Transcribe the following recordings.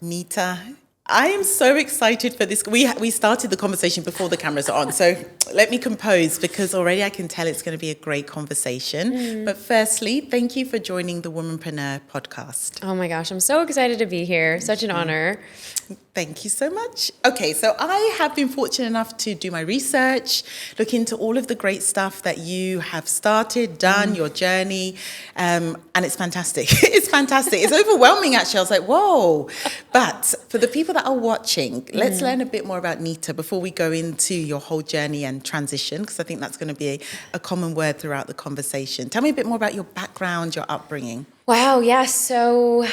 Neeta, I am so excited for this. We started the conversation before the cameras are on, so let me compose because already I can tell it's going to be a great conversation. But firstly, thank you for joining the Womenpreneur podcast. Oh my gosh, I'm so excited to be here. Such an honor. Thank you so much. Okay, so I have been fortunate enough to do my research, look into all of the great stuff that you have started, done, your journey, and it's fantastic. It's fantastic. It's overwhelming, actually. I was like, whoa. But for the people that are watching, let's learn a bit more about Neeta before we go into your whole journey and transition, because I think that's going to be a common word throughout the conversation. Tell me a bit more about your background, your upbringing. Wow, yes. So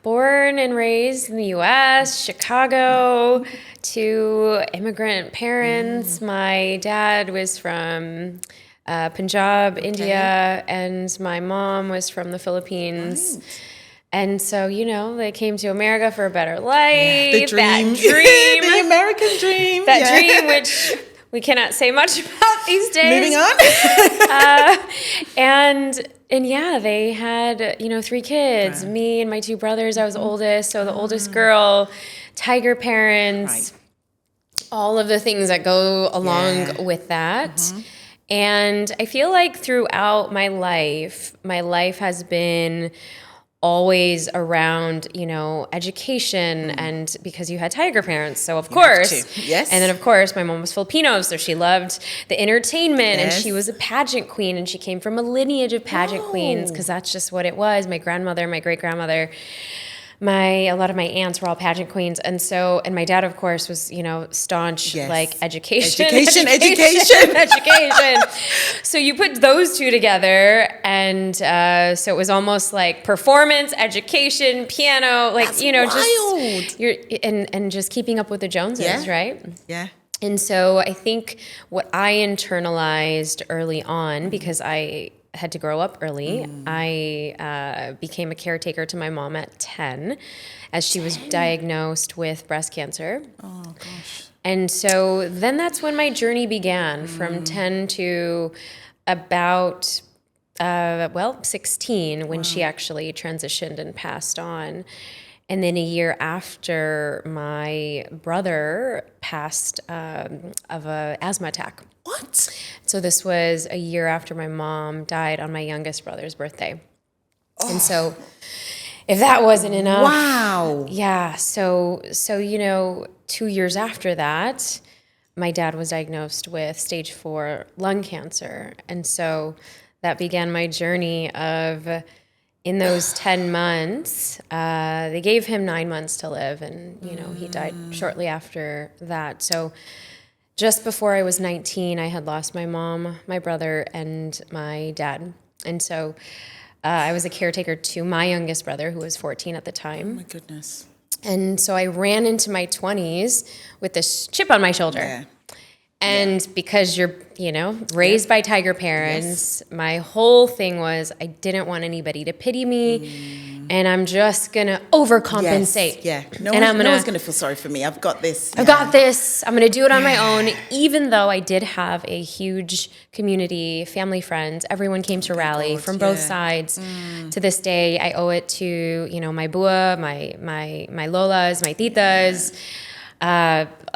born and raised in the U.S., Chicago, to immigrant parents. My dad was from Punjab, India, and my mom was from the Philippines. Right. And so, they came to America for a better life. Yeah, the dream. That dream. The American dream. That dream, which we cannot say much about these days. Moving on. And yeah, they had, 3 kids, Right. me and my 2 brothers. I was the oldest. So the oldest girl, tiger parents, all of the things that go along with that. And I feel like throughout my life has been always around, education, and because you had tiger parents. So of course, yes. And then of course my mom was Filipino, so she loved the entertainment, yes. and she was a pageant queen, and she came from a lineage of pageant queens, because that's just what it was. My grandmother, my great grandmother, a lot of my aunts were all pageant queens. And my dad, of course, was, staunch, like education. So you put those two together, and so it was almost like performance, education, piano, like, That's wild. just and just keeping up with the Joneses, right? Yeah. And so I think what I internalized early on, because I had to grow up early, I became a caretaker to my mom at 10 as she was diagnosed with breast cancer. Oh, gosh. And so then that's when my journey began, from 10 to about, 16, when she actually transitioned and passed on. And then a year after, my brother passed of an asthma attack. What? So this was a year after my mom died on my youngest brother's birthday. Oh. And so if that wasn't enough. Wow. Yeah. So 2 years after that, my dad was diagnosed with stage 4 lung cancer. And so that began my journey of, in those 10 months, they gave him 9 months to live, and, he died shortly after that. So just before I was 19, I had lost my mom, my brother, and my dad. And so I was a caretaker to my youngest brother, who was 14 at the time. Oh, my goodness. And so I ran into my 20s with this chip on my shoulder. Yeah. And because you're, raised by tiger parents, my whole thing was I didn't want anybody to pity me, and I'm just going to overcompensate. Yes. Yeah. No one's going to feel sorry for me. I've got this. I've got this. I'm going to do it on my own, even though I did have a huge community, family, friends. Everyone came to rally from both sides. To this day, I owe it to, my bua, my lolas, my titas.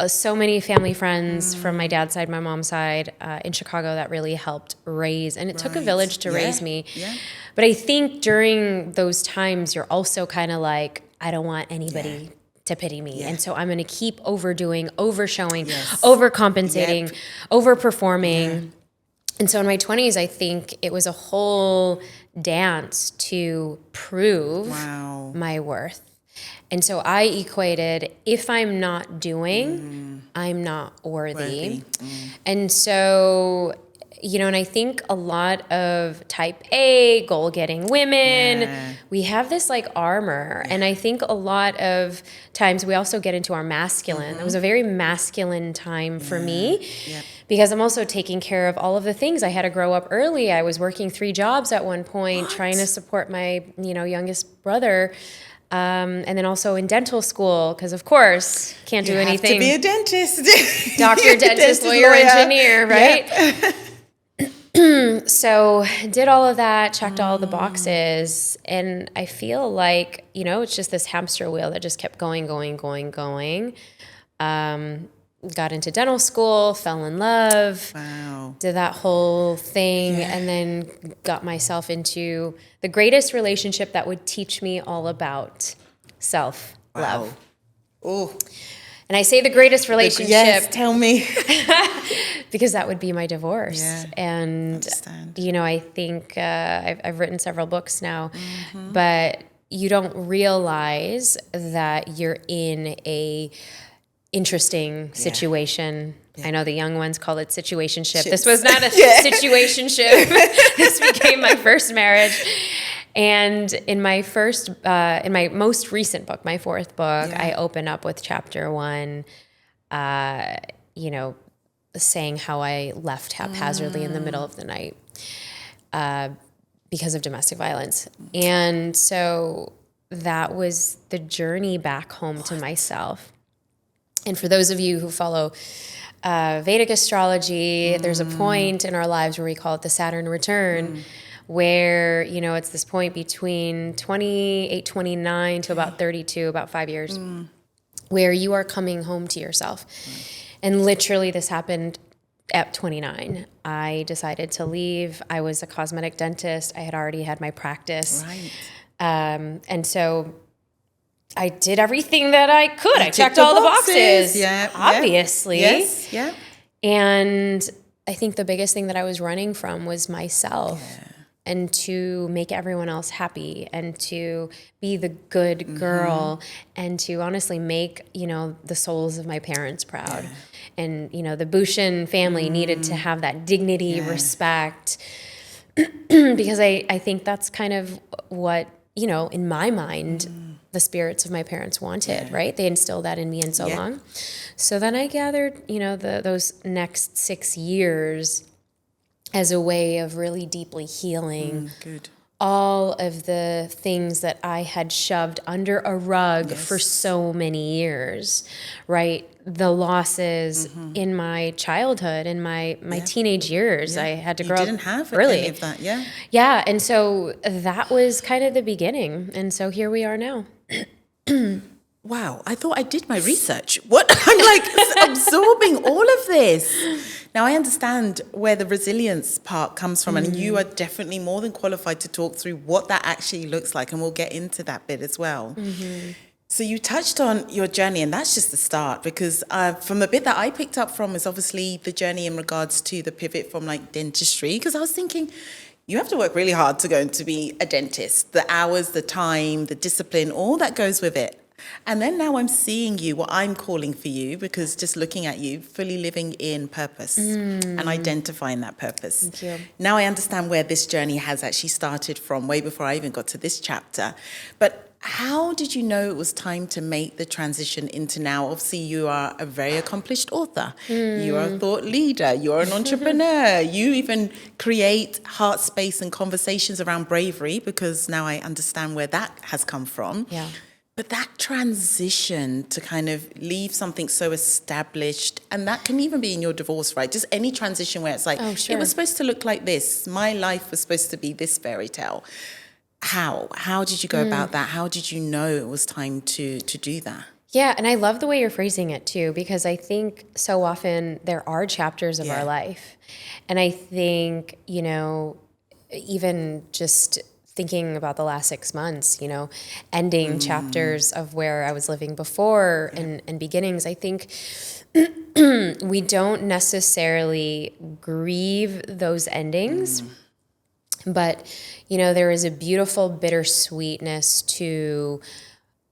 So many family friends from my dad's side, my mom's side, in Chicago, that really helped raise. And it took a village to raise me. Yeah. But I think during those times, you're also kind of like, I don't want anybody to pity me. And so I'm going to keep overdoing, overshowing, overcompensating, overperforming. And so in my 20s, I think it was a whole dance to prove my worth. And so I equated, if I'm not doing, I'm not worthy. And so, and I think a lot of type A, goal-getting women, we have this like armor. And I think a lot of times we also get into our masculine. It was a very masculine time for me. Because I'm also taking care of all of the things. I had to grow up early. I was working 3 jobs at one point, trying to support my, youngest brother. And then also in dental school, because of course, can't do anything. You have to be a dentist. Doctor, dentist, lawyer, engineer, right? So did all of that, checked all the boxes, and I feel like, it's just this hamster wheel that just kept going. Got into dental school, fell in love, did that whole thing, and then got myself into the greatest relationship that would teach me all about self-love. Oh. And I say the greatest relationship. Yes, tell me. Because that would be my divorce. Yeah, and, understand. I think I've written several books now, but you don't realize that you're in a interesting situation. I know the young ones call it situationship. This was not a situationship. This became my first marriage. And in my most recent book, my fourth book, I open up with chapter 1, saying how I left haphazardly in the middle of the night because of domestic violence. And so that was the journey back home to myself. And for those of you who follow Vedic astrology, there's a point in our lives where we call it the Saturn return, where, it's this point between 28, 29 to about 32, about 5 years, where you are coming home to yourself. And literally this happened at 29. I decided to leave. I was a cosmetic dentist. I had already had my practice. Right. And so I did everything that I could. I checked all the boxes, obviously. Yes, yeah. And I think the biggest thing that I was running from was myself. And to make everyone else happy, and to be the good girl, and to honestly make, the souls of my parents proud. And, the Bhushan family needed to have that dignity, respect, because I think that's kind of what, in my mind, the spirits of my parents wanted, right? They instilled that in me so long. So then I gathered, those next 6 years as a way of really deeply healing all of the things that I had shoved under a rug for so many years, right? The losses in my childhood, in my teenage years. I had to grow up You didn't have early. any of that, Yeah, and so that was kind of the beginning. And so here we are now. Wow, I thought I did my research. What? I'm like absorbing all of this. Now I understand where the resilience part comes from, and you are definitely more than qualified to talk through what that actually looks like, and we'll get into that bit as well. So you touched on your journey, and that's just the start, because from the bit that I picked up from is obviously the journey in regards to the pivot from like dentistry, because I was thinking, you have to work really hard to go and to be a dentist. The hours, the time, the discipline, all that goes with it. And then now I'm seeing you, what I'm calling for you, because just looking at you, fully living in purpose and identifying that purpose. Thank you. Now I understand where this journey has actually started from, way before I even got to this chapter. But how did you know it was time to make the transition into now? Obviously, you are a very accomplished author. You are a thought leader. You're an entrepreneur. You even create heart space and conversations around bravery, because now I understand where that has come from. Yeah. But that transition to kind of leave something so established, and that can even be in your divorce, right? Just any transition where it's like, it was supposed to look like this. My life was supposed to be this fairy tale. How did you go about that? How did you know it was time to do that? Yeah, and I love the way you're phrasing it too, because I think so often there are chapters of our life. And I think, even just thinking about the last 6 months, ending chapters of where I was living before and beginnings, I think we don't necessarily grieve those endings. But, there is a beautiful bittersweetness to,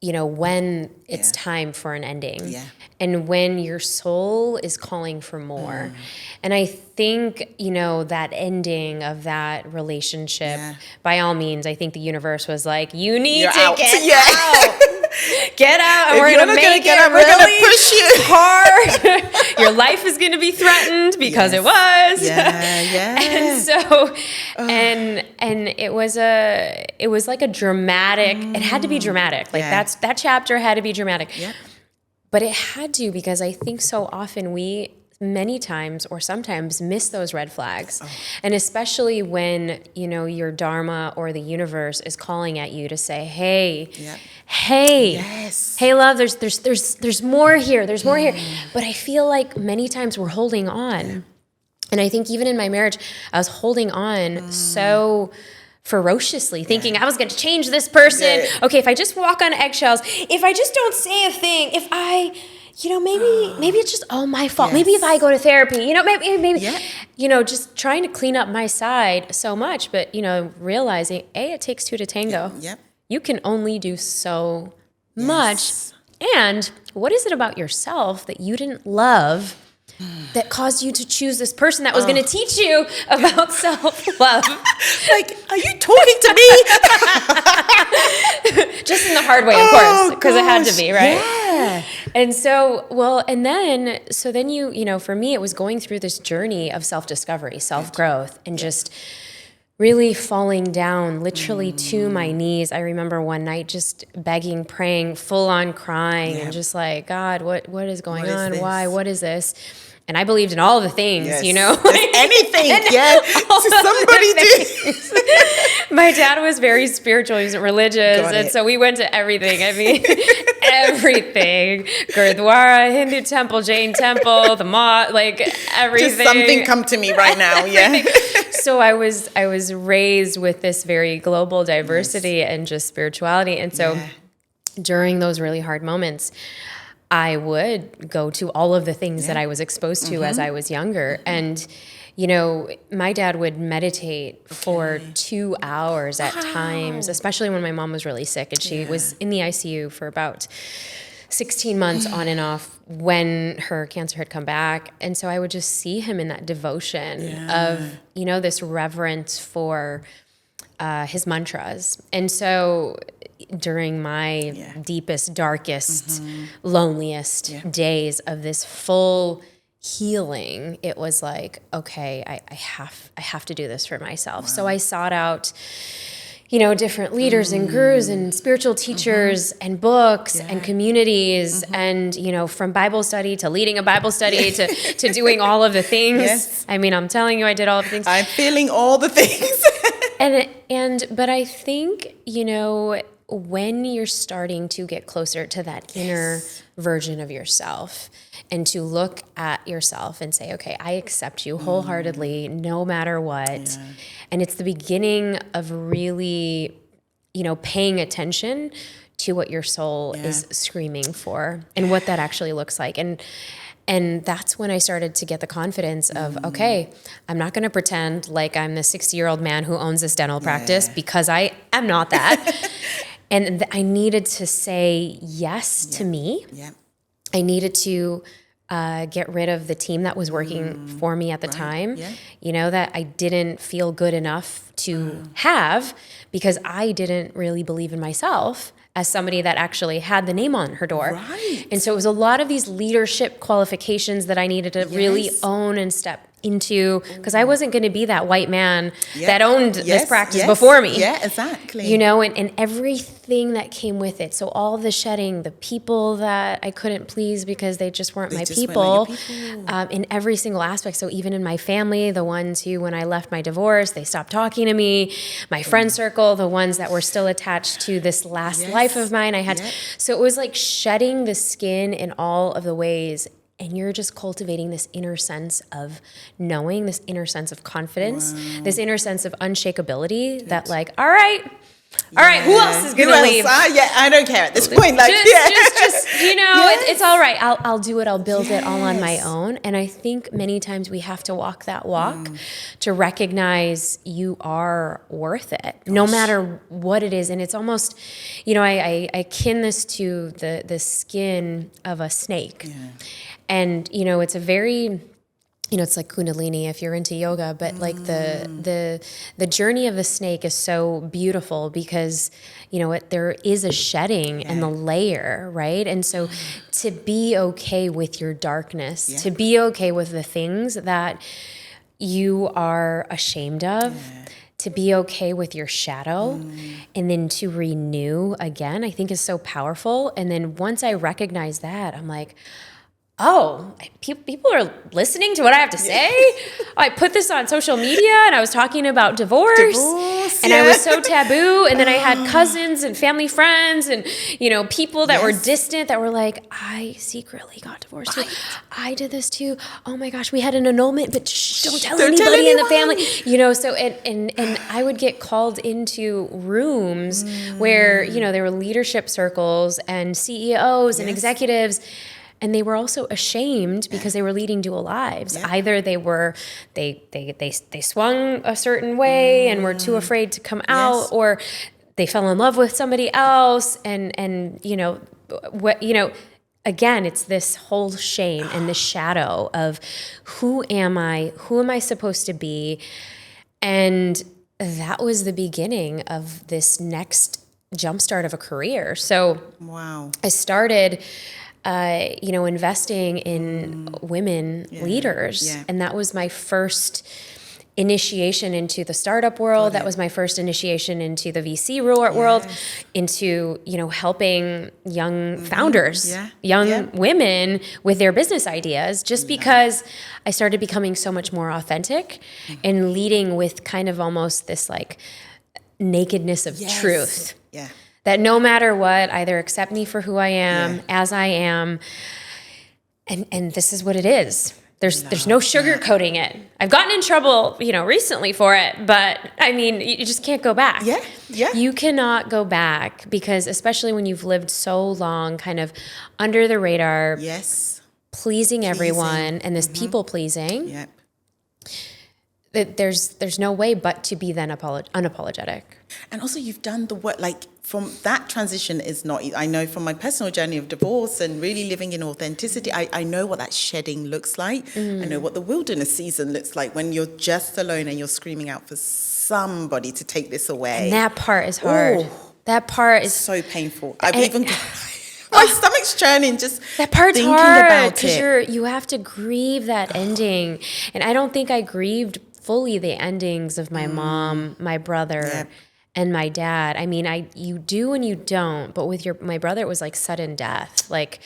when it's time for an ending and when your soul is calling for more. And I think, that ending of that relationship, by all means, I think the universe was like, you need to get out. Get out, and we're going to make it really push you hard. Your life is going to be threatened because it was. And so, and it was like a dramatic. It had to be dramatic. Like that chapter had to be dramatic. But it had to, because I think so often we many times or sometimes miss those red flags. And especially when, you know, your dharma or the universe is calling at you to say, hey, hey, hey, love, there's more here. There's more here. But I feel like many times we're holding on. And I think even in my marriage, I was holding on so ferociously, thinking I was going to change this person. Okay, if I just walk on eggshells, if I just don't say a thing, if I, you know, maybe it's just all my fault. Maybe if I go to therapy, you know, maybe, you know, just trying to clean up my side so much, but, you know, realizing, it takes two to tango. You can only do so much. And what is it about yourself that you didn't love that caused you to choose this person that was going to teach you about self-love? Like, are you talking to me? Just in the hard way, of course, because it had to be, right? Yeah. And so, then you know, for me, it was going through this journey of self-discovery, self-growth, and just really falling down literally to my knees. I remember one night just begging, praying, full on crying, and just like, God, what is going on? Why? What is this? And I believed in all the things, you know. Anything, somebody did. My dad was very spiritual. He was religious. So we went to everything. I mean, everything. Gurdwara, Hindu temple, Jain temple, the mosque, like everything. Just something come to me right now, So I was raised with this very global diversity and just spirituality. And so during those really hard moments, I would go to all of the things that I was exposed to as I was younger. And, you know, my dad would meditate for 2 hours at times, especially when my mom was really sick. And she was in the ICU for about 16 months on and off when her cancer had come back. And so I would just see him in that devotion of, you know, this reverence for his mantras. And so during my deepest, darkest, loneliest days of this full healing, it was like, okay, I have to do this for myself. So I sought out, you know, different leaders and gurus and spiritual teachers and books and communities and, you know, from Bible study to leading a Bible study to doing all of the things. I mean, I'm telling you, I did all of the things. I'm feeling all the things. But I think, you know, when you're starting to get closer to that inner version of yourself and to look at yourself and say, okay, I accept you wholeheartedly, no matter what. And it's the beginning of really, you know, paying attention to what your soul is screaming for and what that actually looks like. And that's when I started to get the confidence of, okay, I'm not going to pretend like I'm the 60-year-old man who owns this dental practice, because I am not that. And I needed to say yes to me. I needed to get rid of the team that was working for me at the time, you know, that I didn't feel good enough to have because I didn't really believe in myself as somebody that actually had the name on her door. And so it was a lot of these leadership qualifications that I needed to really own and step into, because I wasn't going to be that white man that owned this practice before me. You know, and everything that came with it. So all the shedding, the people that I couldn't please because they just weren't my people, in every single aspect. So even in my family, the ones who, when I left my divorce, they stopped talking to me, my friend circle, the ones that were still attached to this last life of mine, I had to, so it was like shedding the skin in all of the ways. And you're just cultivating this inner sense of knowing, this inner sense of confidence, this inner sense of unshakability that like, all right, who else is going to leave? I don't care at this point. Like, just you know, it's all right. I'll do it. I'll build it all on my own. And I think many times we have to walk that walk to recognize you are worth it, no matter what it is. And it's almost, you know, I akin this to the skin of a snake. And, you know, it's a very, you know, it's like Kundalini if you're into yoga, but like the journey of the snake is so beautiful because, you know, there is a shedding and the layer, right? And so to be okay with your darkness, to be okay with the things that you are ashamed of, to be okay with your shadow, and then to renew again, I think is so powerful. And then once I recognize that, I'm like, oh, people are listening to what I have to say. I put this on social media and I was talking about divorce and I was so taboo. And then I had cousins and family friends and, people that were distant that were like, I secretly got divorced too. I did this too. Oh my gosh, we had an annulment, but don't tell anybody in the family. So, and I would get called into rooms where, there were leadership circles and CEOs and executives. And they were also ashamed because they were leading dual lives. Yeah. Either they swung a certain way and were too afraid to come out, or they fell in love with somebody else. And again, it's this whole shame and the shadow of who am I? Who am I supposed to be? And that was the beginning of this next jumpstart of a career. So I started investing in women leaders. Yeah. And that was my first initiation into the startup world. That was my first initiation into the VC world, into, helping young founders, young women with their business ideas, just because I started becoming so much more authentic and leading with kind of almost this like nakedness of truth. Yeah. That no matter what, either accept me for who I am, as I am, and this is what it is. There's no sugarcoating it. I've gotten in trouble, recently for it, but I mean, you just can't go back. Yeah. You cannot go back because especially when you've lived so long kind of under the radar, pleasing everyone and this people pleasing. Yep. There's no way but to be then unapologetic. And also you've done the work, like from that transition is not, I know from my personal journey of divorce and really living in authenticity, I know what that shedding looks like. I know what the wilderness season looks like when you're just alone and you're screaming out for somebody to take this away. And that part is hard. Ooh, that part is so painful. My stomach's churning just that part's thinking hard because you have to grieve that ending. And I don't think I grieved fully the endings of my mom, my brother, and my dad. I mean, you do and you don't, but with my brother, it was like sudden death. Like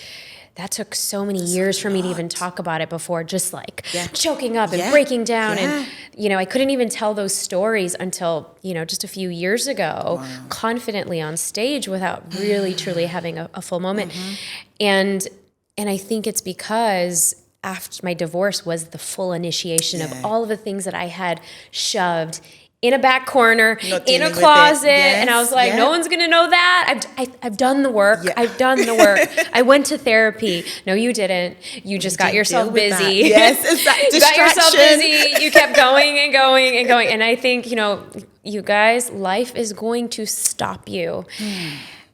that took so many years for me to even talk about it before, just like choking up and breaking down. And, I couldn't even tell those stories until, just a few years ago, confidently on stage without really truly having a full moment. And I think it's because after my divorce was the full initiation of all of the things that I had shoved in a back corner, in a closet. And I was like, no one's going to know that. I've done the work. I've done the work. I went to therapy. No, you didn't. You just got yourself busy. Yes, it's that distraction. You got yourself busy. You kept going and going and going. And I think, you guys, life is going to stop you.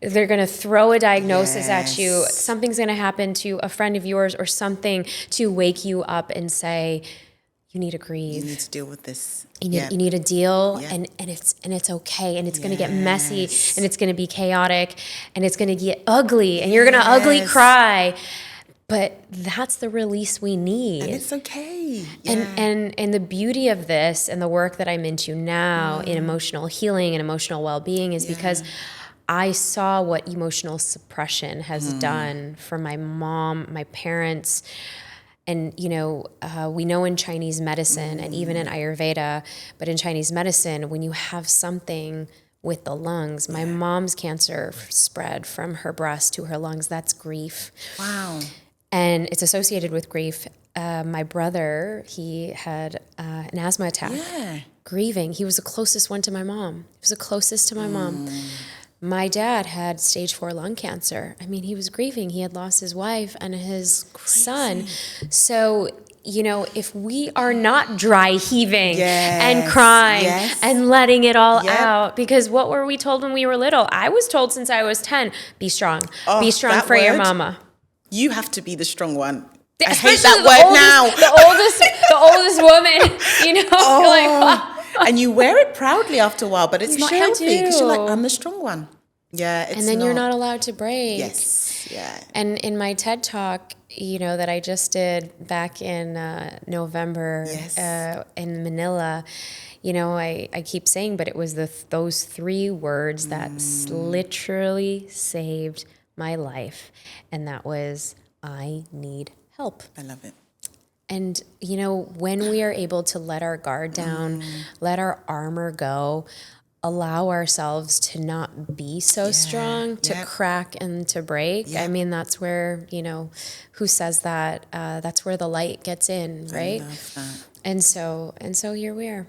They're going to throw a diagnosis at you. Something's going to happen to a friend of yours or something to wake you up and say, you need to grieve. You need to deal with this. You need to deal, and it's okay, and it's going to get messy, and it's going to be chaotic, and it's going to get ugly, and you're going to ugly cry. But that's the release we need. And it's okay. And the beauty of this and the work that I'm into now in emotional healing and emotional well-being is because I saw what emotional suppression has done for my mom, my parents. And, we know in Chinese medicine and even in Ayurveda, but in Chinese medicine, when you have something with the lungs, my mom's cancer spread from her breast to her lungs. That's grief. Wow. And it's associated with grief. My brother, he had an asthma attack. Yeah. Grieving. He was the closest one to my mom. He was the closest to my mom. My dad had stage 4 lung cancer. I mean, he was grieving. He had lost his wife and his son. So, if we are not dry heaving and crying and letting it all out, because what were we told when we were little? I was told since I was 10, be strong. Be strong for your mama. You have to be the strong one. I hate that word now. The oldest woman, You're like, wow. And you wear it proudly after a while, but it's not healthy because you're like, I'm the strong one. Yeah, it's and then you're not allowed to break. Yes, yeah. And in my TED Talk, that I just did back in November in Manila, I keep saying, but it was those 3 words that literally saved my life, and that was, I need help. I love it. And, you know, when we are able to let our guard down, let our armor go, allow ourselves to not be so strong, to crack and to break. I mean, that's where, you know, who says that? That's where the light gets in, right? I love that. And so here we are.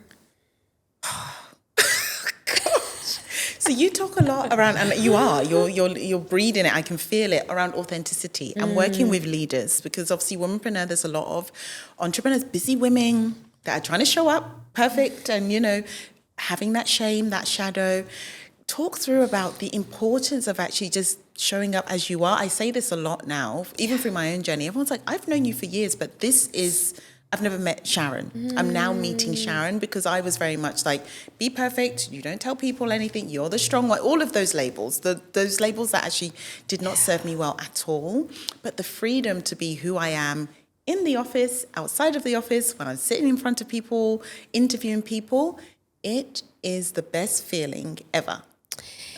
So you talk a lot around, and you're breeding it. I can feel it around authenticity and working with leaders, because obviously Womenpreneur, there's a lot of entrepreneurs, busy women that are trying to show up perfect and, you know, having that shame, that shadow. Talk through about the importance of actually just showing up as you are. I say this a lot now, even through my own journey. Everyone's like, I've known you for years, but I've never met Sharon. I'm now meeting Sharon, because I was very much like, be perfect, you don't tell people anything, you're the strong one, all of those labels, those labels that actually did not serve me well at all. But the freedom to be who I am in the office, outside of the office, when I'm sitting in front of people, interviewing people, it is the best feeling ever.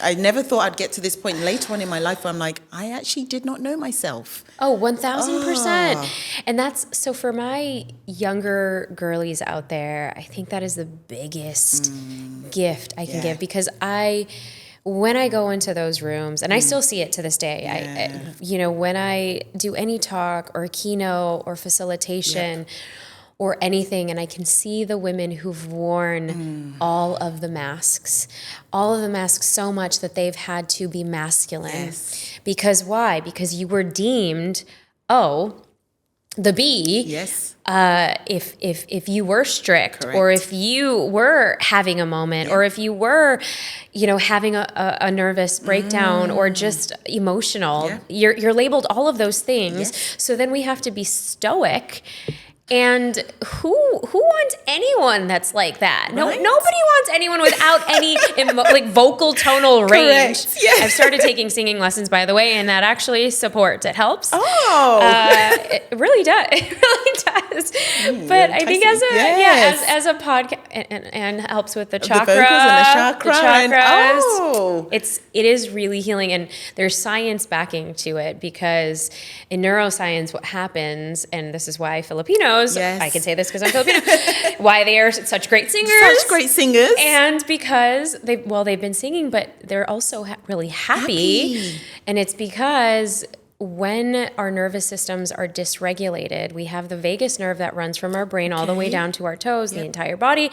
I never thought I'd get to this point later on in my life where I'm like, I actually did not know myself. Oh, 1000%. And that's, so for my younger girlies out there, I think that is the biggest gift I can give, because when I go into those rooms, and I still see it to this day, you know, when I do any talk or keynote or facilitation, or anything, and I can see the women who've worn all of the masks so much that they've had to be masculine. Yes. Because why? Because you were deemed, the B. Yes. If you were strict, Correct. or if you were having a moment, or if you were, you know, having a nervous breakdown, or just emotional, you're labeled all of those things. Yes. So then we have to be stoic. And who wants anyone that's like that? No, Right? nobody wants anyone without any like vocal tonal range. Correct. Yeah. I've started taking singing lessons, by the way, and that actually supports. It helps. It really does. It really does. But I think as a podcast, and helps with the chakra, the vocals and the chakras. It is really healing, and there's science backing to it, because in neuroscience, what happens, and this is why Filipinos, I can say this because I'm Filipino, why they are such great singers. And because they've been singing, but they're also really happy. And it's because when our nervous systems are dysregulated, we have the vagus nerve that runs from our brain all the way down to our toes, the entire body.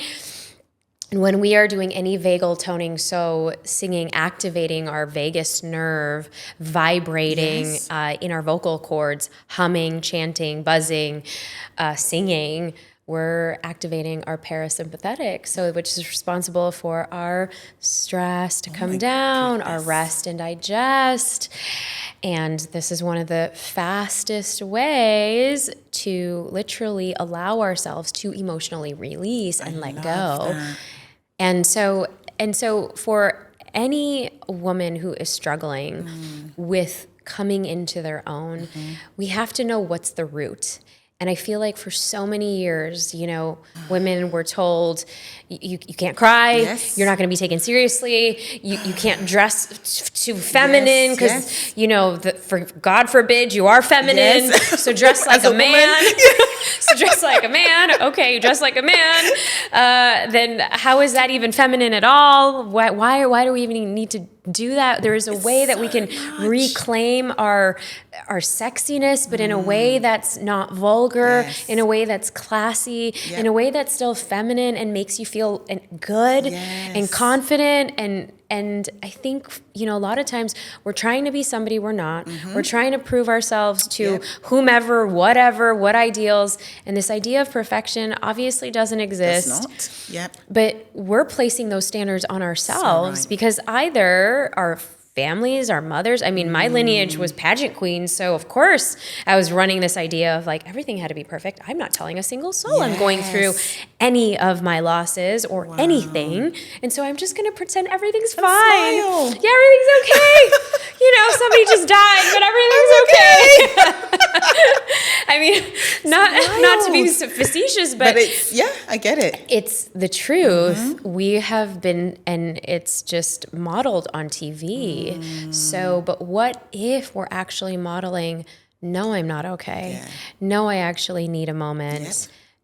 And when we are doing any vagal toning, so singing, activating our vagus nerve, vibrating in our vocal cords, humming, chanting, buzzing, singing, we're activating our parasympathetic, which is responsible for our stress to come down, our rest and digest. And this is one of the fastest ways to literally allow ourselves to emotionally release and let go. And so for any woman who is struggling with coming into their own, we have to know what's the root. And I feel like for so many years, you know, women were told, you can't cry, you're not going to be taken seriously, you can't dress too feminine because, you know, for God forbid you are feminine, so dress like a man. So dress like a man. Okay, you dress like a man. Then how is that even feminine at all? Why do we even need to do that? There is a way that we can reclaim our sexiness, but in a way that's not vulgar, in a way that's classy, in a way that's still feminine and makes you feel good and confident. And I think, you know, a lot of times we're trying to be somebody we're not. We're trying to prove ourselves to whomever, whatever, what ideals. And this idea of perfection obviously doesn't exist. Does not. But we're placing those standards on ourselves because either our families, our mothers, I mean, my lineage was pageant queens. So of course I was running this idea of like, everything had to be perfect. I'm not telling a single soul I'm going through any of my losses or anything. And so I'm just going to pretend everything's fine. Smile. Yeah, everything's okay. You know, somebody just died, but everything's okay. I mean, not to be facetious, but it's, I get it. It's the truth. We have been, and it's just modeled on TV. So, but what if we're actually modeling No, I'm not okay. Yeah. No, I actually need a moment. Yep.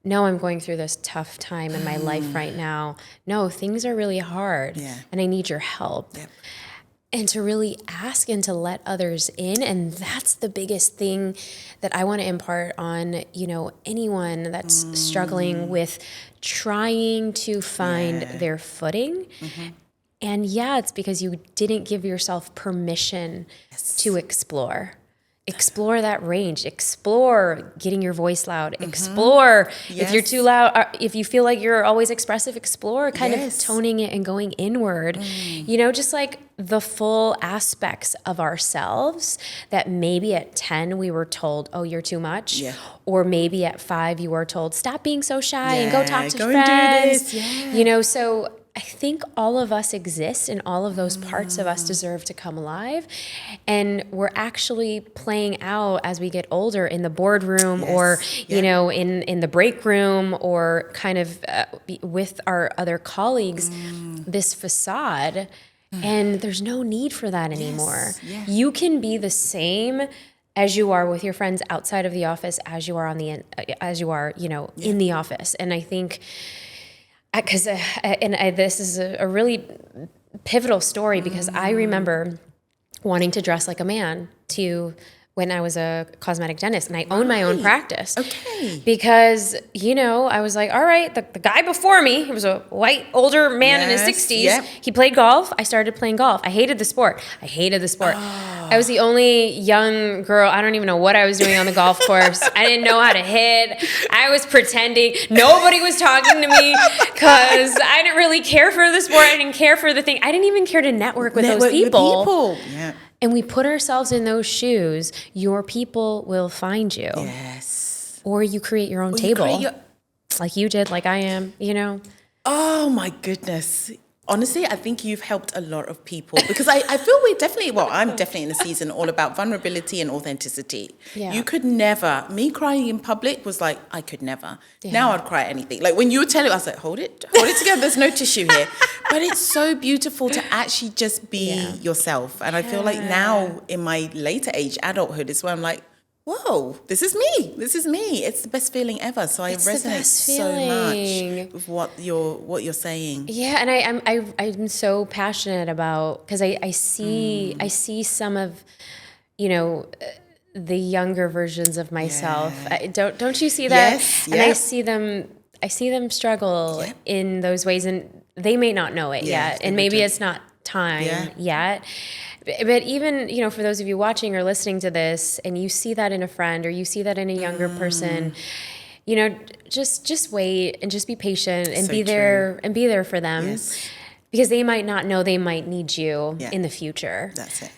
No, I'm going through this tough time in my life right now. No, things are really hard and I need your help. Yep. And to really ask and to let others in. And that's the biggest thing that I want to impart on, anyone that's struggling with trying to find their footing. And it's because you didn't give yourself permission to explore. Explore that range. Explore getting your voice loud. Explore if you're too loud. If you feel like you're always expressive, explore kind of toning it and going inward. Just like the full aspects of ourselves that maybe at 10 we were told, oh, you're too much. Yeah. Or maybe at 5 you were told, stop being so shy and go talk to friends. And do this. Yeah. So I think all of us exist and all of those parts of us deserve to come alive. And we're actually playing out as we get older in the boardroom or, in the break room or kind of with our other colleagues, this facade. And there's no need for that anymore. You can be the same as you are with your friends outside of the office, as you are in the office. And I think, because this is a really pivotal story because I remember wanting to dress like a man when I was a cosmetic dentist and I owned my own practice. Okay. Because, I was like, all right, the guy before me, he was a white, older man in his 60s. Yep. He played golf. I started playing golf. I hated the sport. I was the only young girl. I don't even know what I was doing on the golf course. I didn't know how to hit. I was pretending. Nobody was talking to me because I didn't really care for the sport. I didn't care for the thing. I didn't even care to network with those people. Yeah. And we put ourselves in those shoes. Your people will find you. Yes. Or you create your own table. Like you did, like I am, Oh my goodness. Honestly, I think you've helped a lot of people because I feel I'm definitely in a season all about vulnerability and authenticity. Yeah. You could never, me crying in public was like, I could never. Yeah. Now I'd cry at anything. Like when you were telling, I was like, hold it together. There's no tissue here. But it's so beautiful to actually just be yourself. And I feel like now in my later age, adulthood is where I'm like, whoa, this is me. It's the best feeling ever. So I resonate so much with what you're saying. Yeah, and I'm so passionate about because I see some of, the younger versions of myself. Yeah. Don't you see that? Yes. And I see them struggle in those ways, and they may not know it yet, and maybe it's not time yet. But even, for those of you watching or listening to this and you see that in a friend or you see that in a younger person, just wait and just be patient and be there for them because they might not know they might need you in the future. That's it.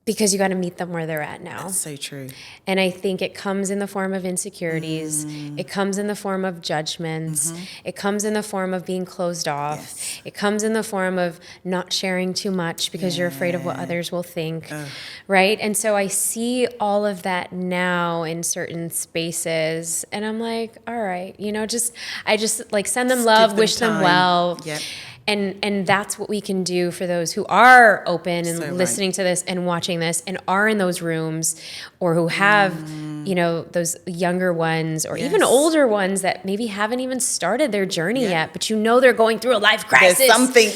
Because you got to meet them where they're at now. That's so true. And I think it comes in the form of insecurities. It comes in the form of judgments. It comes in the form of being closed off. Yes. It comes in the form of not sharing too much because you're afraid of what others will think, right? And so I see all of that now in certain spaces, and I'm like, all right, I just like send them love, wish them well. Yep. And that's what we can do for those who are open and listening to this and watching this and are in those rooms or who have, those younger ones or even older ones that maybe haven't even started their journey yet, but they're going through a life crisis. There's something,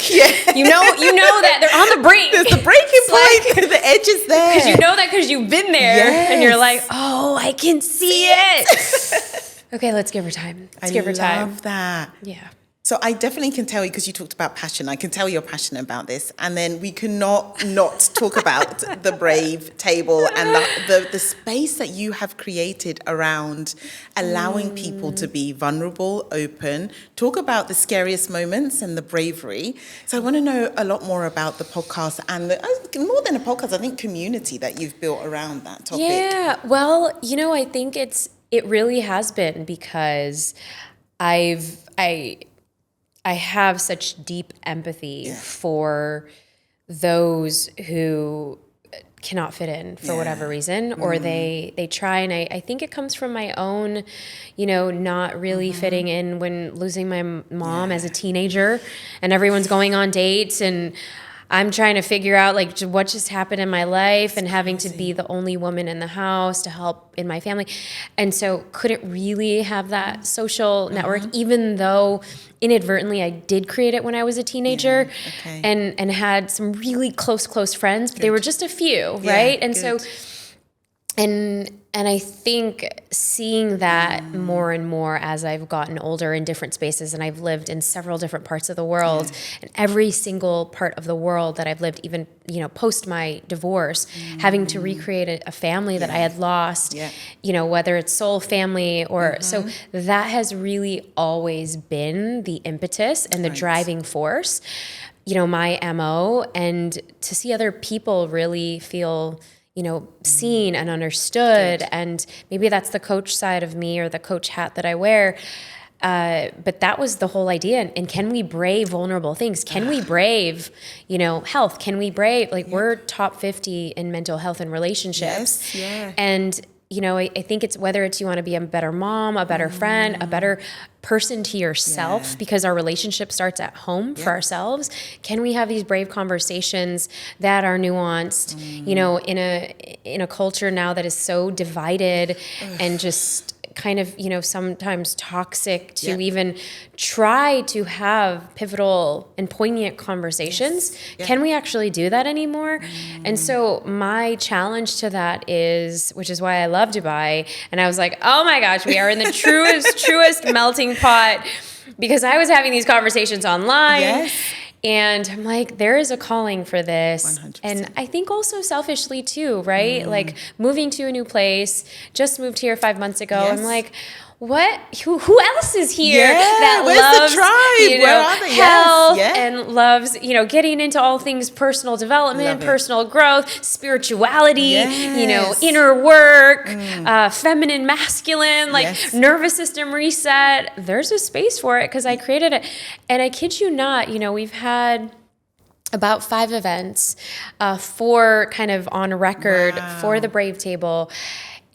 You know that they're on the brink. There's the breaking point. The edge is there. Because you know that because you've been there and you're like, oh, I can see it. Okay, let's give her time. Give her time. I love that. Yeah. So I definitely can tell you, because you talked about passion, I can tell you're passionate about this. And then we cannot not talk about the Brave table and the space that you have created around allowing people to be vulnerable, open, talk about the scariest moments and the bravery. So I want to know a lot more about the podcast and more than a podcast, I think community that you've built around that topic. Yeah, well, I think it really has been because I have such deep empathy for those who cannot fit in for whatever reason, or they try. And I think it comes from my own, not really fitting in when losing my mom as a teenager and everyone's going on dates. And I'm trying to figure out like what just happened in my life and having to be the only woman in the house to help in my family. And so couldn't really have that social network, even though inadvertently I did create it when I was a teenager and had some really close friends, but they were just a few, right? And so, and I think seeing that more and more as I've gotten older in different spaces, and I've lived in several different parts of the world, and every single part of the world that I've lived, even, you know, post my divorce, having to recreate a family that I had lost, you know, whether it's soul family or, so that has really always been the impetus and the driving force, you know, my MO, and to see other people really feel, you know, seen and understood. And maybe that's the coach side of me or the coach hat that I wear. But that was the whole idea. And can we brave vulnerable things? Can we brave, you know, health? Can we brave, like we're top 50 in mental health and relationships. And, you know, I think it's whether it's you want to be a better mom, a better friend, a better person to yourself, because our relationship starts at home for ourselves. Can we have these brave conversations that are nuanced, you know, in a culture now that is so divided and just kind of, you know, sometimes toxic to even try to have pivotal and poignant conversations. Can we actually do that anymore? And so my challenge to that is, which is why I love Dubai. And I was like, oh my gosh, we are in the truest melting pot, because I was having these conversations online. And I'm like, there is a calling for this. 100%. And I think also selfishly too, right? Like moving to a new place, just moved here 5 months ago. I'm like, what? Who else is here that loves, the tribe? You know, health and loves, you know, getting into all things personal development, personal growth, spirituality, you know, inner work, feminine, masculine, like nervous system reset. There's a space for it because I created it. And I kid you not, you know, we've had about 5 events, 4 kind of on record for the Brave Table.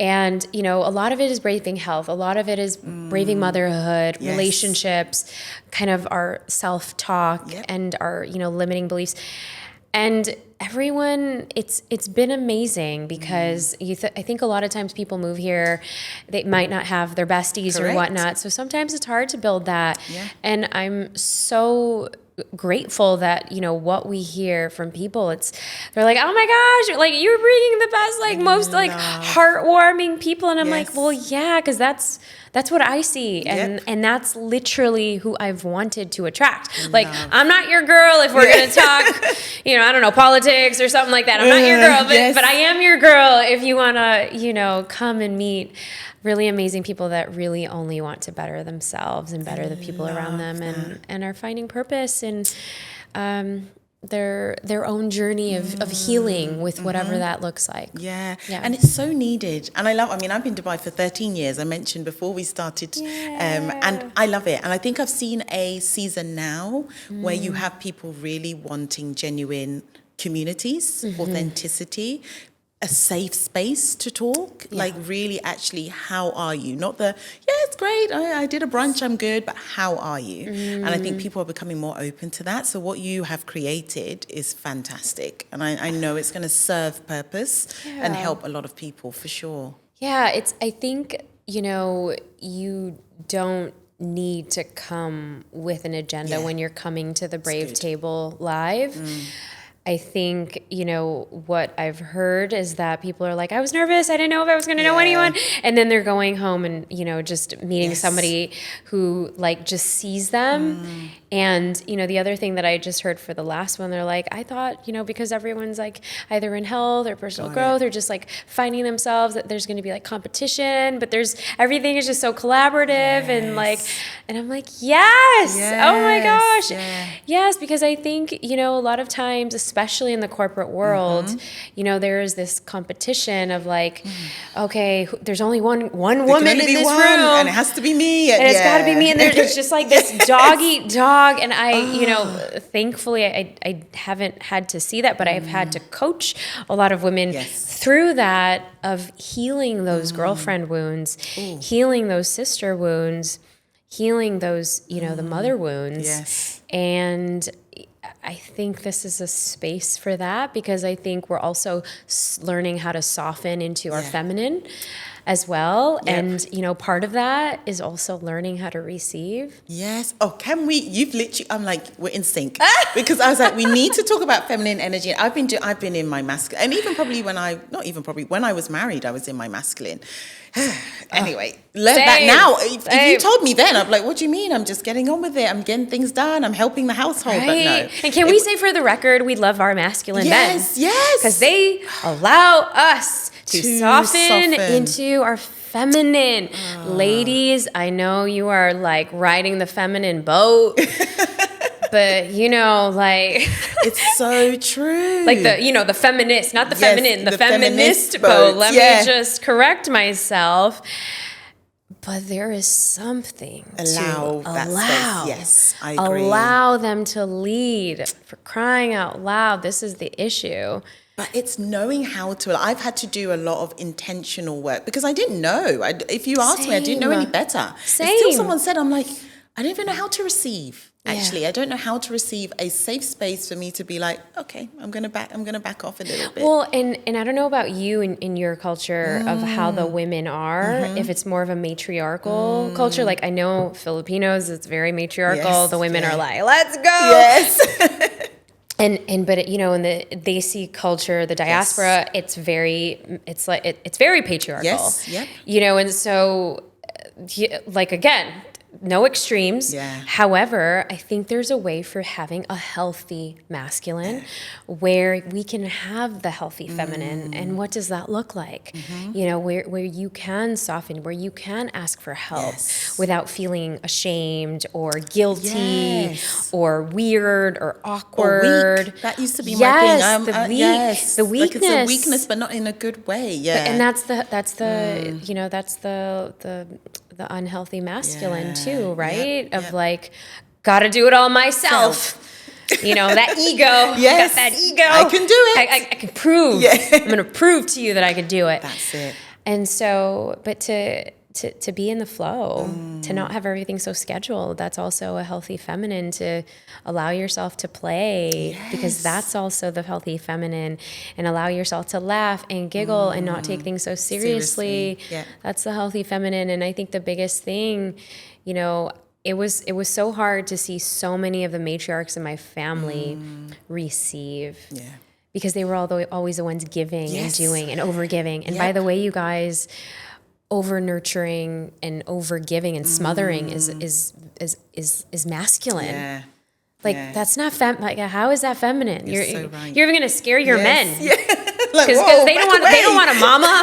And, you know, a lot of it is braving health. A lot of it is braving motherhood, relationships, kind of our self-talk and our, you know, limiting beliefs. And everyone, it's been amazing because I think a lot of times people move here, they might not have their besties or whatnot. So sometimes it's hard to build that. And I'm so grateful that, you know, what we hear from people, they're like, oh my gosh, like you're bringing the best, like most like heartwarming people. And I'm like, well, yeah, because that's what I see. And that's literally who I've wanted to attract. Like, I'm not your girl if we're going to talk, you know, I don't know, politics or something like that. I'm not your girl, but I am your girl if you want to, you know, come and meet really amazing people that really only want to better themselves and better the people around them and are finding purpose in their own journey of healing with whatever that looks like. And it's so needed. And I've been in Dubai for 13 years, I mentioned before we started, and I love it. And I think I've seen a season now where you have people really wanting genuine communities, authenticity, a safe space to talk, like really actually, how are you? Not it's great, I did a brunch, I'm good, but how are you? And I think people are becoming more open to that. So what you have created is fantastic. And I know it's going to serve purpose and help a lot of people for sure. I think, you know, you don't need to come with an agenda when you're coming to the Brave Table Live. I think, you know, what I've heard is that people are like, I was nervous. I didn't know if I was going to know anyone. And then they're going home and, you know, just meeting somebody who like just sees them. And, you know, the other thing that I just heard for the last one, they're like, I thought, you know, because everyone's like either in health or personal growth or just like finding themselves, that there's going to be like competition, but everything is just so collaborative and like, and I'm like, oh my gosh. Yes, because I think, you know, a lot of times, especially in the corporate world, you know, there is this competition of like, okay, there's only one woman in this room. And it has to be me. And it's got to be me. And it's just like this dog eat dog. And I, you know, thankfully I haven't had to see that, but I've had to coach a lot of women through that of healing those girlfriend wounds, healing those sister wounds, healing those, you know, the mother wounds. And I think this is a space for that, because I think we're also learning how to soften into our feminine as well. Yep. And, part of that is also learning how to receive. Yes. Oh, can we, I'm like, we're in sync. Because I was like, we need to talk about feminine energy. I've been in my masculine, and even probably when I was married, I was in my masculine. Anyway, learn that now. If you told me then, I'm like, what do you mean? I'm just getting on with it. I'm getting things done. I'm helping the household. Right. But no. And can we say for the record, we love our masculine men? Yes. Because they allow us to soften into our feminine. Ladies, I know you are like riding the feminine boat. But it's so true. Like the feminist, not the feminine, the feminist boat. Let me just correct myself. But there is something allow that space. Yes, I agree. Allow them to lead. For crying out loud, this is the issue. But it's knowing how to. I've had to do a lot of intentional work because I didn't know. If you asked me, I didn't know any better. Same. Until someone said, I'm like, I don't even know how to receive. Actually, I don't know how to receive a safe space for me to be like, okay, I'm gonna back off a little bit. Well, and I don't know about you in your culture of how the women are, if it's more of a matriarchal culture. Like I know Filipinos, it's very matriarchal. Yes, the women are like, let's go. Yes. But in the Desi culture, the diaspora, it's very patriarchal. Yes. Yep. And so like again, no extremes. Yeah. However, I think there's a way for having a healthy masculine where we can have the healthy feminine. And what does that look like? Where you can soften, where you can ask for help without feeling ashamed or guilty or weird or awkward. Or weak. That used to be my thing. The weakness. Like it's a weakness, but not in a good way. Yeah. And that's the unhealthy masculine too, right? Of like, gotta do it all myself. That ego. Yes. Got that ego. I can do it. I can prove. Yeah. I'm gonna prove to you that I can do it. That's it. And so, but to be in the flow, to not have everything so scheduled, that's also a healthy feminine, to allow yourself to play, because that's also the healthy feminine, and allow yourself to laugh and giggle and not take things so seriously. Yeah. That's the healthy feminine. And I think the biggest thing, it was so hard to see so many of the matriarchs in my family receive. Yeah. Because they were always the ones giving and doing and overgiving. And by the way, you guys, over nurturing and over giving and smothering is masculine. Yeah. That's not how is that feminine? You're so right. You're even gonna scare your men. Yeah. Because they don't want a mama.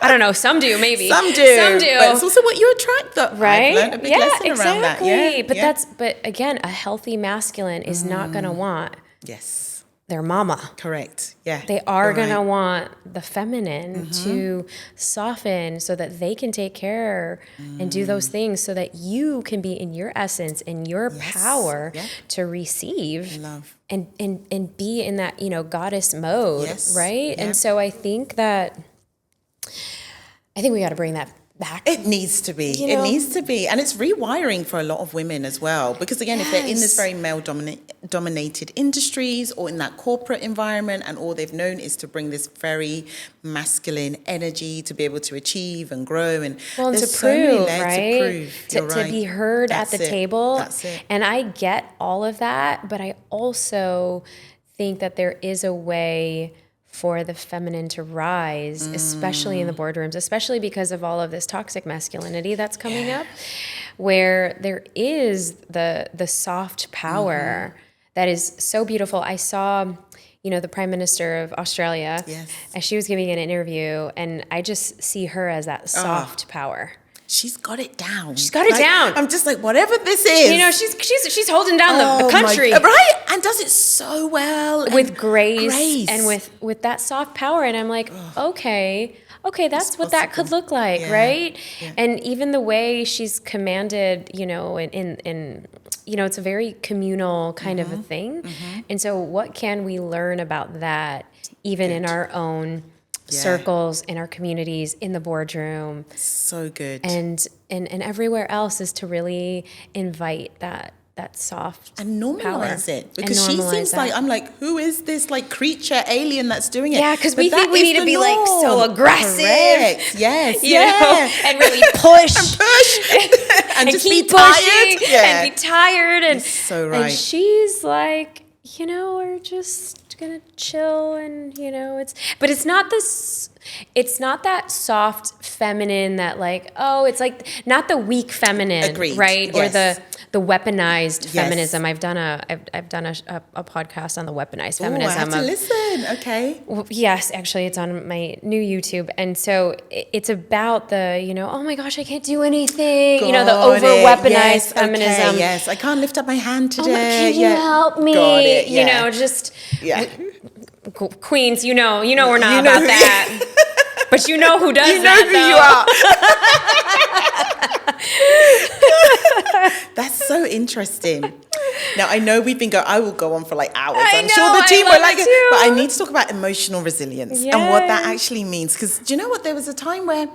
I don't know. Some do, maybe. Some do. But it's also what you attract, though. Right? I've learned a big lesson around that. Yeah. But again, a healthy masculine is not gonna want their mama. Correct. Yeah. They are going to want the feminine to soften so that they can take care and do those things so that you can be in your essence and your power to receive love and be in that, goddess mode, right? Yeah. And so I think we got to bring that back. It needs to be. It needs to be. And it's rewiring for a lot of women as well. Because again, if they're in this very male-dominated industries or in that corporate environment, and all they've known is to bring this very masculine energy to be able to achieve and grow. And to prove, right? To be heard at the table. That's it. And I get all of that, but I also think that there is a way for the feminine to rise, especially in the boardrooms, especially because of all of this toxic masculinity that's coming up, where there is the soft power that is so beautiful. I saw, the Prime Minister of Australia, as she was giving an interview, and I just see her as that soft power. She's got it down. I'm just like, whatever this is. She's holding down the country. Right? And does it so well. With grace. And with that soft power. And I'm like, okay, that's what that could look like, right? Yeah. And even the way she's commanded, in it's a very communal kind of a thing. And so what can we learn about that even in our own circles, in our communities, in the boardroom? So good. And everywhere else is to really invite that soft and normalize power. it, because she seems like, I'm like, who is this like creature alien that's doing it? Yeah, because we think we need to be like so aggressive. Correct. Yes. You know, and really push and push and just keep be tired. pushing and be tired. And That's so right. And she's like, you know, we're just gonna chill, and you know, it's not this. It's not that soft feminine that like, oh, it's like not the weak feminine, Agreed. right? Yes. Or the weaponized Yes. feminism. I've done a podcast on the weaponized feminism. I have to listen. Okay. Yes, actually, it's on my new YouTube, and so it's about the, you know, oh my gosh, I can't do anything, you know, the over weaponized feminism. Okay, yes, I can't lift up my hand today. Can you help me? Got it. You know, just queens. You know, we're not You know about who- that. But you know who does You know that, who you are. That's so interesting. Now, I know I will go on for like hours. I'm sure the team will like it. But I need to talk about emotional resilience and what that actually means. Because do you know what? There was a time where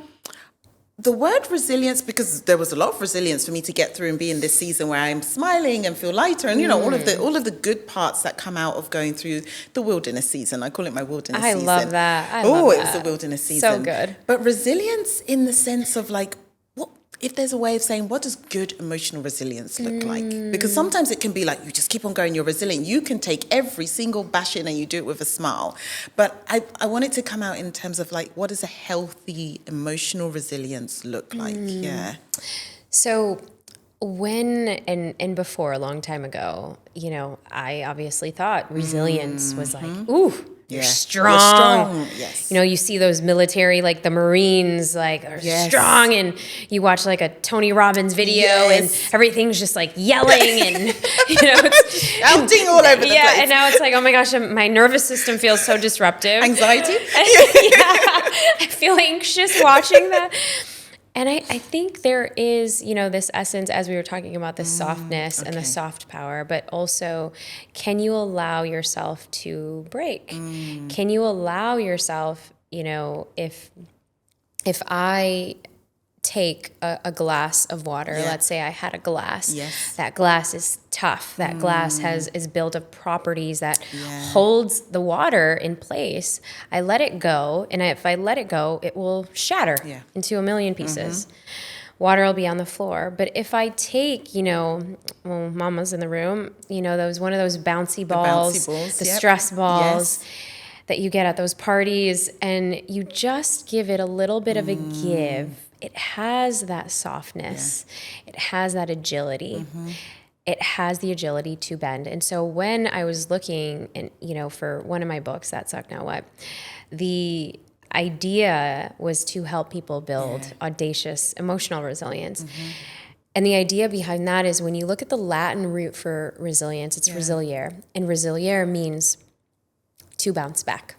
the word resilience, because there was a lot of resilience for me to get through and be in this season where I'm smiling and feel lighter, and you know, all of the good parts that come out of going through the wilderness season. I call it my wilderness season. I love that. It was the wilderness season. So good. But resilience in the sense of like, what if there's a way of saying, what does good emotional resilience look like? Because sometimes it can be like, you just keep on going, you're resilient. You can take every single bashing and you do it with a smile. But I want it to come out in terms of like, what does a healthy emotional resilience look like? Yeah. So when and before, a long time ago, you know, I obviously thought resilience was like, ooh, you're strong. Yes. You know, you see those military, like the Marines, like are strong, and you watch like a Tony Robbins video, and everything's just like yelling, and you know, it's shouting all over the place. Yeah, and now it's like, oh my gosh, my nervous system feels so disruptive. Anxiety. I feel anxious watching that. And I think there is, you know, this essence, as we were talking about, the softness and the soft power, but also, can you allow yourself to break? Can you allow yourself, you know, if I take a glass of water, let's say I had a glass, that glass is tough, that glass is built of properties that holds the water in place. I let it go, and if I let it go, it will shatter into a million pieces. Water will be on the floor. But if I take, you know, well, Mama's in the room, you know, one of those bouncy balls, the stress balls that you get at those parties, and you just give it a little bit of a give. It has that softness. It has that agility. It has the agility to bend. And so when I was looking, and you know, for one of my books, That Suck Now What, the idea was to help people build audacious emotional resilience. And the idea behind that is, when you look at the Latin root for resilience, it's resiliere. And resiliere means to bounce back.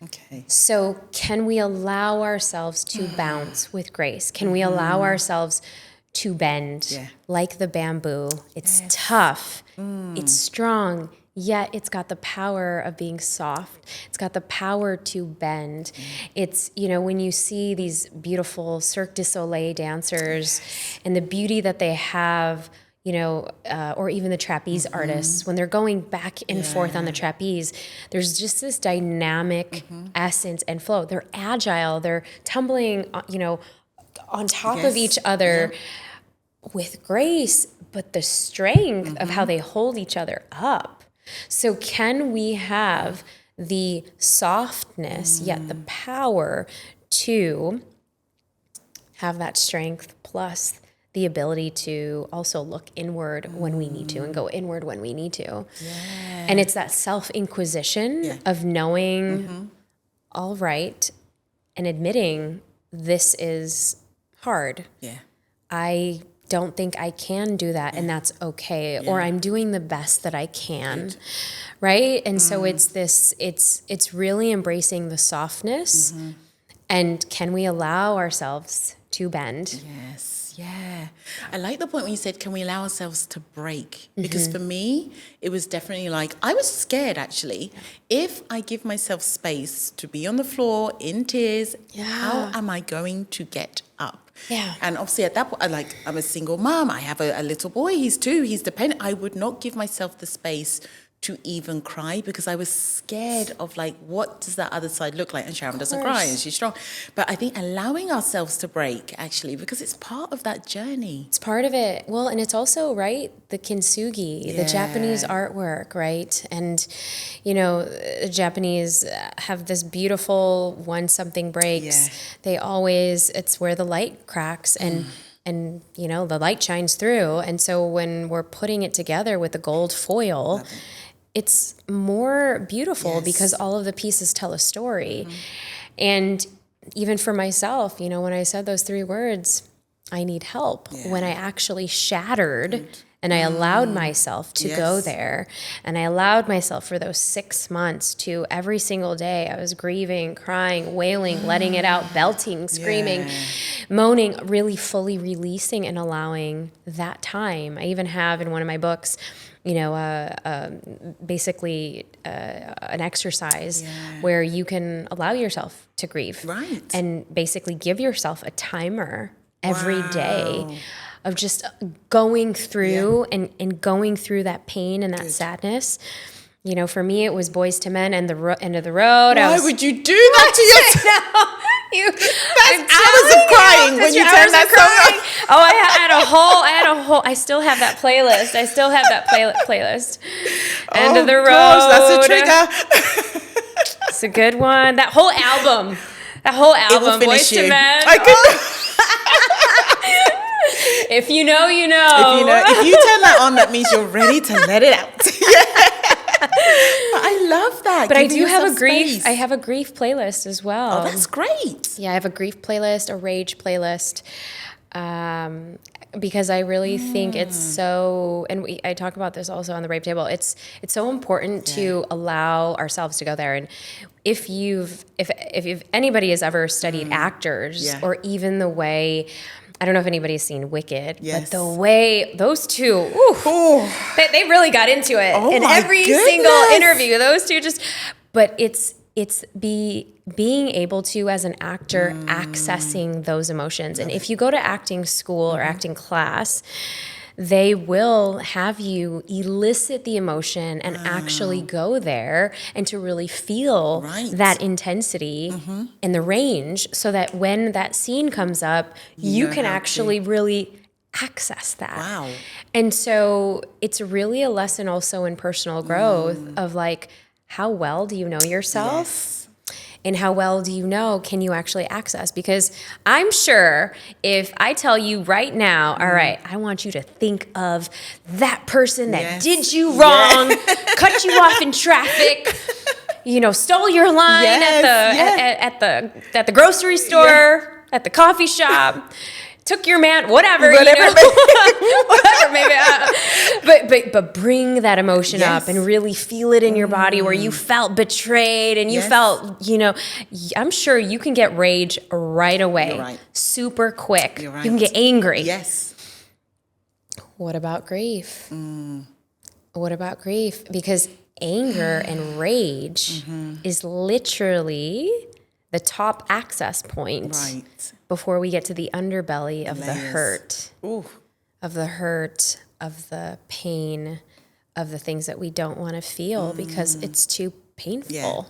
Okay. So can we allow ourselves to bounce with grace? Can we allow ourselves to bend like the bamboo? It's tough. It's strong. Yet it's got the power of being soft. It's got the power to bend. It's, you know, when you see these beautiful Cirque du Soleil dancers and the beauty that they have, you know, or even the trapeze artists, when they're going back and forth on the trapeze, there's just this dynamic essence and flow. They're agile. They're tumbling, you know, on top of each other with grace, but the strength of how they hold each other up. So can we have the softness, yet the power to have that strength, plus the ability to also look inward when we need to and go inward when we need to. And it's that self-inquisition of knowing, all right, and admitting this is hard. I don't think I can do that, and that's okay. Or I'm doing the best that I can, right? And so it's really embracing the softness, and can we allow ourselves to bend? Yeah. I like the point when you said, can we allow ourselves to break? Because for me, it was definitely like, I was scared actually. If I give myself space to be on the floor in tears, how am I going to get up. Yeah. And obviously at that point, I'm a single mom. I have a little boy. He's 2. He's dependent. I would not give myself the space to even cry because I was scared of like, what does that other side look like? And Sharon doesn't cry and she's strong. But I think allowing ourselves to break, actually, because it's part of that journey. It's part of it. Well, and it's also, right, the kintsugi, the Japanese artwork, right? And, you know, the Japanese have this beautiful, when something breaks, they always, it's where the light cracks and you know, the light shines through. And so when we're putting it together with the gold foil, it's more beautiful because all of the pieces tell a story. And even for myself, you know, when I said those 3 words, I need help, when I actually shattered and I allowed myself to go there, and I allowed myself for those 6 months to every single day, I was grieving, crying, wailing, letting it out, belting, screaming, moaning, really fully releasing and allowing that time. I even have in one of my books, you know, basically an exercise where you can allow yourself to grieve. Right. And basically give yourself a timer every day of just going through and going through that pain and that sadness. You know, for me, it was Boys to Men and the end of the road. Why would you do that to yourself? That's hours of crying when you turn that song on. Oh, I had a whole, I still have that playlist. Playlist. End of the road. Gosh, that's a trigger. It's a good one. That whole album, Boys to Men. If you know, you know. If you turn that on, that means you're ready to let it out. I love that. But I do have a space. I have a grief playlist as well. Oh, that's great. Yeah, I have a grief playlist, a rage playlist, because I really think it's so. And I talk about this also on the Rape Table. It's so important to allow ourselves to go there. And if anybody has ever studied actors, or even the way. I don't know if anybody's seen Wicked, but the way those two, they really got into it in every single interview. Those two but it's being able to, as an actor, accessing those emotions. And if you go to acting school or acting class, they will have you elicit the emotion and actually go there and to really feel that intensity and the range, so that when that scene comes up, you can actually really access that. Wow. And so it's really a lesson also in personal growth of like, how well do you know yourself? And how well do you know, can you actually access? Because I'm sure if I tell you right now, all right, I want you to think of that person that did you wrong, cut you off in traffic, you know, stole your line at the grocery store, at the coffee shop, took your man, whatever, you know, whatever, maybe. But bring that emotion up and really feel it in your body, where you felt betrayed and you felt, you know, I'm sure you can get rage right away, super quick. You can get angry. Yes. What about grief? What about grief? Because anger and rage is literally the top access point before we get to the underbelly of the hurt, of the pain, of the things that we don't want to feel because it's too painful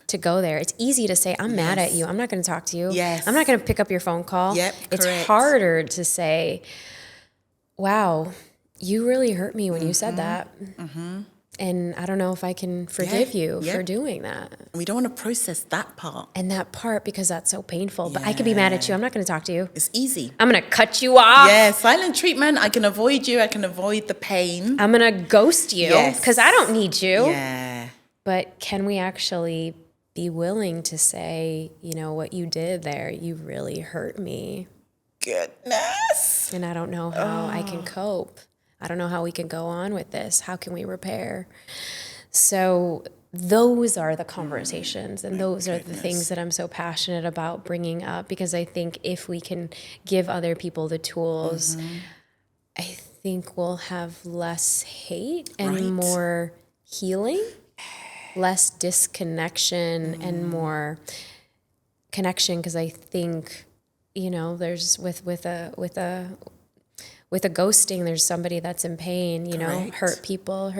to go there. It's easy to say, I'm mad at you. I'm not going to talk to you. I'm not going to pick up your phone call. It's harder to say, wow, you really hurt me when you said that. And I don't know if I can forgive you for doing that. We don't want to process that part. And that part, because that's so painful. But I could be mad at you. I'm not going to talk to you. It's easy. I'm going to cut you off. Yeah, silent treatment. I can avoid you. I can avoid the pain. I'm going to ghost you because I don't need you. Yeah. But can we actually be willing to say, you know, what you did there, you really hurt me. Goodness. And I don't know how I can cope. I don't know how we can go on with this. How can we repair? So those are the conversations, and those are the things that I'm so passionate about bringing up, because I think if we can give other people the tools, I think we'll have less hate and more healing, less disconnection and more connection, because I think you know, there's with a ghosting, there's somebody that's in pain, you know, hurt people,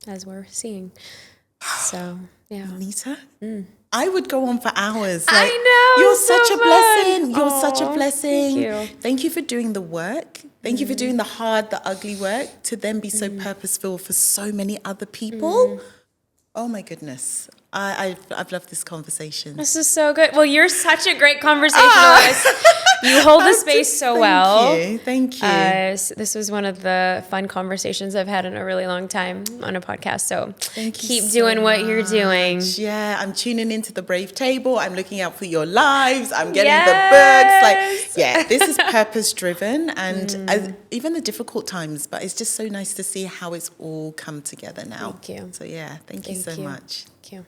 as we're seeing. So, yeah. Neeta, I would go on for hours. I know. You're so such a fun. blessing. You're such a blessing. Thank you. Thank you for doing the work. Thank you for doing the hard, the ugly work to then be so purposeful for so many other people. Oh my goodness. I've loved this conversation. This is so good. Well, you're such a great conversationalist. You hold the space so well. Thank you. This was one of the fun conversations I've had in a really long time on a podcast. So keep doing what you're doing. Yeah, I'm tuning into the Brave Table. I'm looking out for your lives. I'm getting the books. This is purpose driven and even the difficult times. But it's just so nice to see how it's all come together now. Thank you. So thank you so much. Thank you.